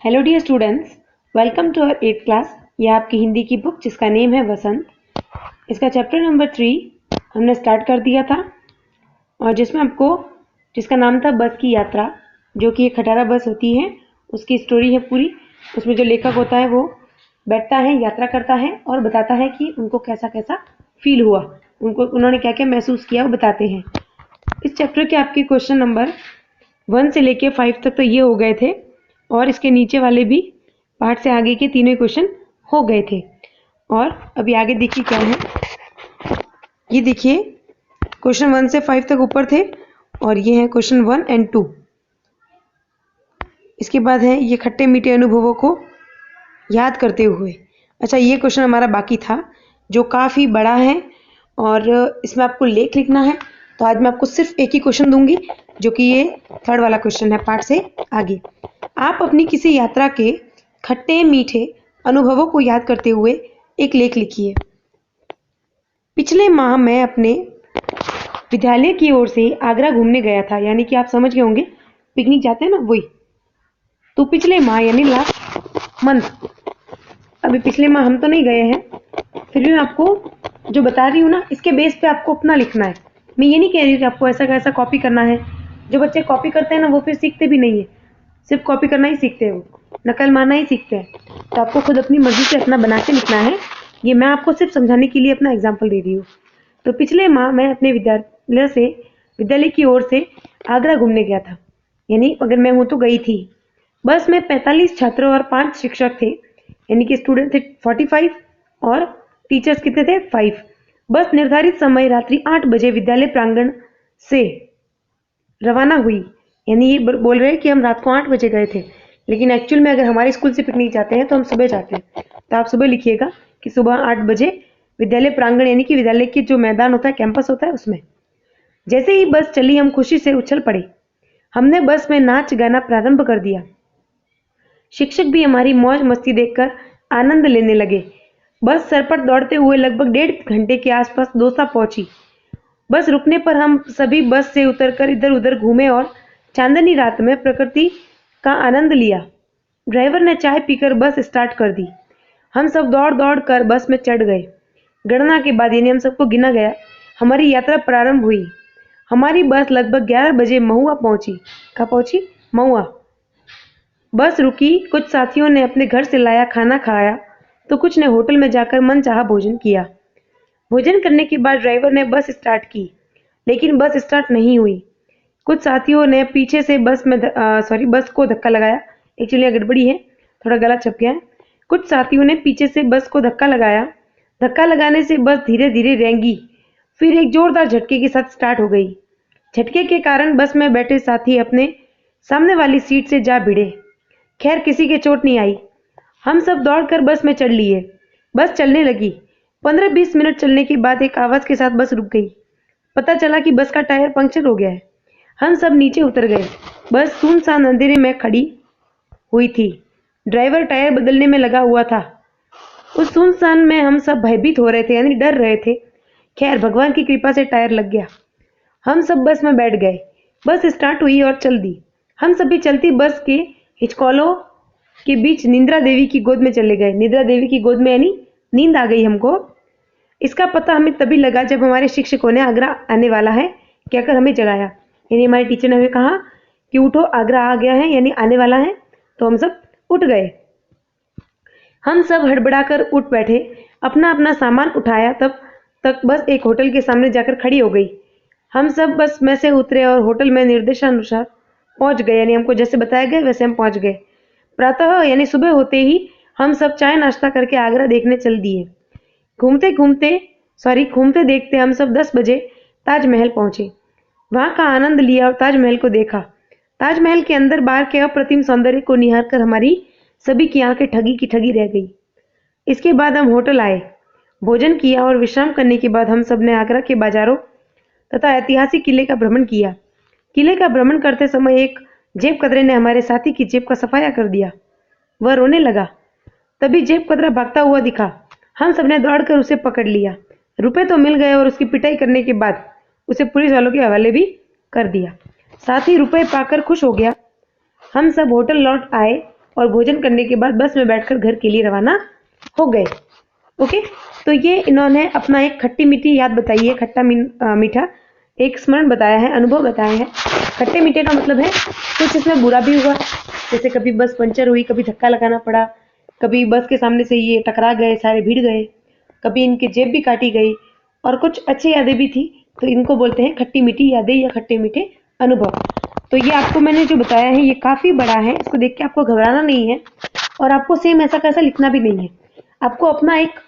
Hello dear students, welcome to our 8th class. ये आपकी हिंदी की बुक जिसका नेम है वसंत। इसका चैप्टर नंबर 3 हमने स्टार्ट कर दिया था और जिसका नाम था बस की यात्रा, जो कि एक खटारा बस होती है। उसकी स्टोरी है पूरी। उसमें जो लेखक होता है वो बैठता है, यात्रा करता है और बताता है कि उनको कैसा कैसा फील हुआ, उन्होंने क्या क्या महसूस किया, वो बताते हैं। इस चैप्टर के आपके क्वेश्चन नंबर 1 से लेके 5 तक तो ये हो गए थे और इसके नीचे वाले भी पार्ट से आगे के तीनों क्वेश्चन हो गए थे। और अभी आगे देखिए क्या है। ये देखिए, क्वेश्चन 1 से 5 तक ऊपर थे और ये है क्वेश्चन 1 एंड 2। इसके बाद है ये खट्टे मीठे अनुभवों को याद करते हुए। अच्छा, ये क्वेश्चन हमारा बाकी था जो काफ़ी बड़ा है और इसमें आपको लेख लिखना है। तो आज मैं आपको सिर्फ एक ही क्वेश्चन दूंगी, जो कि ये 3rd वाला क्वेश्चन है पार्ट से आगे। आप अपनी किसी यात्रा के खट्टे मीठे अनुभवों को याद करते हुए एक लेख लिखिए। पिछले माह मैं अपने विद्यालय की ओर से आगरा घूमने गया था। यानी कि आप समझ गए होंगे, पिकनिक जाते हैं ना, वही। तो पिछले माह यानी लास्ट मंथ। अभी पिछले माह हम तो नहीं गए हैं, फिर भी मैं आपको जो बता रही हूँ ना, इसके बेस पे आपको अपना लिखना है। मैं ये नहीं कह रही हूँ कि आपको ऐसा कैसा कॉपी करना है। जो बच्चे कॉपी करते हैं ना, वो फिर सीखते भी नहीं है। सिर्फ कॉपी करना ही सीखते हैं, वो नकल मारना ही सीखते हैं। तो आपको खुद अपनी मर्जी से अपना बना के लिखना है। ये मैं आपको सिर्फ समझाने के लिए अपना एग्जाम्पल दे रही हूँ। तो पिछले माह मैं अपने विद्यालय की ओर से आगरा घूमने गया था। यानी अगर मैं हूँ तो गई थी। बस में 45 छात्र और 5 शिक्षक थे। यानी कि स्टूडेंट थे 45 और टीचर्स कितने थे, 5। बस निर्धारित समय रात्रि 8 बजे विद्यालय प्रांगण से रवाना हुई। यानी ये बोल रहे हैं कि हम रात को 8 बजे गए थे, लेकिन एक्चुअल में अगर हमारे स्कूल से पिकनिक जाते हैं तो हम सुबह जाते हैं। तो आप सुबह लिखिएगा कि सुबह 8 बजे विद्यालय प्रांगण, यानी कि विद्यालय के जो मैदान होता है, कैंपस होता है, उसमें। जैसे ही बस चली, हम खुशी से उछल पड़े। हमने बस में नाच गाना प्रारंभ कर दिया। शिक्षक भी हमारी मौज मस्ती देखकर आनंद लेने लगे। बस सर पर दौड़ते हुए लगभग 1.5 घंटे के आसपास दौसा पहुंची। बस रुकने पर हम सभी बस से उतरकर इधर उधर घूमे और चांदनी रात में प्रकृति का आनंद लिया। ड्राइवर ने चाय पीकर बस स्टार्ट कर दी। हम सब दौड़ दौड़ कर बस में चढ़ गए। गणना के बाद, यानी हम सबको गिना गया, हमारी यात्रा प्रारंभ हुई। हमारी बस लगभग 11 बजे महुआ पहुंची। कहाँ पहुंची? महुआ। बस रुकी। कुछ साथियों ने अपने घर से लाया खाना खाया तो कुछ ने होटल में जाकर मनचाहा भोजन किया। भोजन करने के बाद ड्राइवर ने बस स्टार्ट की, लेकिन बस स्टार्ट नहीं हुई। कुछ साथियों ने पीछे से बस को धक्का लगाया। एक्चुअली गड़बड़ी है, थोड़ा गला छप गया है। कुछ साथियों ने पीछे से बस को धक्का लगाया। धक्का लगाने से बस धीरे धीरे रेंगी, फिर एक जोरदार झटके के साथ स्टार्ट हो गई। झटके के कारण बस में बैठे साथी अपने सामने वाली सीट से जा भिड़े। खैर, किसी के चोट नहीं आई। हम सब दौड़कर बस में चढ़ लिए। बस चलने लगी। 15-20 मिनट चलने के बाद एक आवाज के साथ बस रुक गई। पता चला कि बस का टायर पंक्चर हो गया है। हम सब नीचे उतर गए। बस सुनसान अंधेरे में खड़ी हुई थी। ड्राइवर टायर बदलने में लगा हुआ था। उस सुनसान में हम सब भयभीत हो रहे थे, यानी डर रहे थे। खैर, भगवान की कृपा से टायर लग गया। हम सब बस में बैठ गए। बस स्टार्ट हुई और चल दी। हम सभी चलती बस के हिचकोलों के बीच निद्रा देवी की गोद में चले गए। निद्रा देवी की गोद में, यानी नींद आ गई हमको। इसका पता हमें तभी लगा जब हमारे शिक्षकों ने आगरा आने वाला है कहकर हमें जगाया। यानी हमारे टीचर ने हमें कहा कि उठो, आगरा आ गया है, यानी आने वाला है। तो हम सब उठ गए। हम सब हड़बड़ाकर उठ बैठे, अपना अपना सामान उठाया। तब तक बस एक होटल के सामने जाकर खड़ी हो गई। हम सब बस में से उतरे और होटल में निर्देशानुसार पहुंच गए। यानी हमको जैसे बताया गया वैसे हम पहुंच गए। प्रातः यानी सुबह होते ही हम सब चाय नाश्ता करके आगरा देखने चल दिए। घूमते देखते हम सब 10 बजे ताजमहल पहुंचे। वहां का आनंद लिया और ताजमहल को देखा। ताजमहल के अंदर बाहर के अप्रतिम सौंदर्य को निहार कर हमारी सभी की आंखें ठगी की ठगी रह गई। इसके बाद हम होटल आए, भोजन किया और विश्राम करने के बाद हम सब ने आगरा के बाजारों तथा ऐतिहासिक किले का भ्रमण किया। किले का भ्रमण करते समय एक जेब कतरे ने हमारे साथी की जेब का सफाया कर दिया। वह रोने लगा। तभी जेब कतरा भागता हुआ दिखा। हम सबने दौड़कर उसे पकड़ लिया। रुपए तो मिल गए और उसकी पिटाई करने के बाद उसे पुलिस वालों के हवाले भी कर दिया। साथी रुपए पाकर खुश हो गया। हम सब होटल लौट आए और भोजन करने के बाद बस में बैठकर घर के लिए रवाना हो गए। ओके, तो ये इन्होंने अपना एक खट्टी मीठी याद बताई है, खट्टा मीठा एक स्मरण बताया है, अनुभव बताया है। खट्टे मीठे का मतलब है कुछ इसमें बुरा भी हुआ, जैसे कभी बस पंचर हुई, कभी धक्का लगाना पड़ा, कभी बस के सामने से ये टकरा गए, सारे भिड़ गए, कभी इनकी जेब भी काटी गई, और कुछ अच्छी यादें भी थी। तो इनको बोलते हैं खट्टी मीठी यादें या खट्टे मीठे अनुभव। तो ये आपको मैंने जो बताया है ये काफ़ी बड़ा है, इसको देख के आपको घबराना नहीं है और आपको सेम ऐसा कैसा लिखना भी नहीं है। आपको अपना एक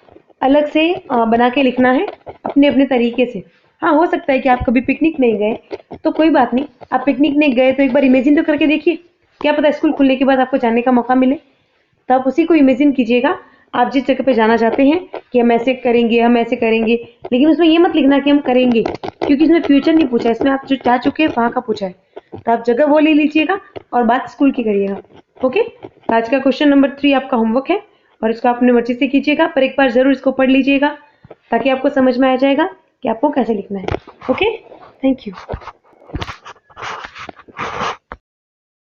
अलग से बना के लिखना है अपने अपने तरीके से। हाँ, हो सकता है कि आप कभी पिकनिक नहीं गए, तो कोई बात नहीं, आप पिकनिक नहीं गए तो एक बार इमेजिन तो करके देखिए, क्या पता स्कूल खुलने के बाद आपको जाने का मौका मिले, तो आप उसी को इमेजिन कीजिएगा। आप जिस जगह पे जाना चाहते हैं कि हम ऐसे करेंगे, हम ऐसे करेंगे, लेकिन उसमें ये मत लिखना कि हम करेंगे, क्योंकि इसमें फ्यूचर नहीं पूछा, इसमें आप जो जा चुके हैं वहाँ का पूछा है। तो आप जगह वो ले लीजिएगा और बात स्कूल की करिएगा। ओके, तो आज का क्वेश्चन नंबर 3 आपका होमवर्क है और इसको अपने मर्जी से कीजिएगा, पर एक बार जरूर इसको पढ़ लीजिएगा ताकि आपको समझ में आ जाएगा कि आपको कैसे लिखना है। Okay, thank you.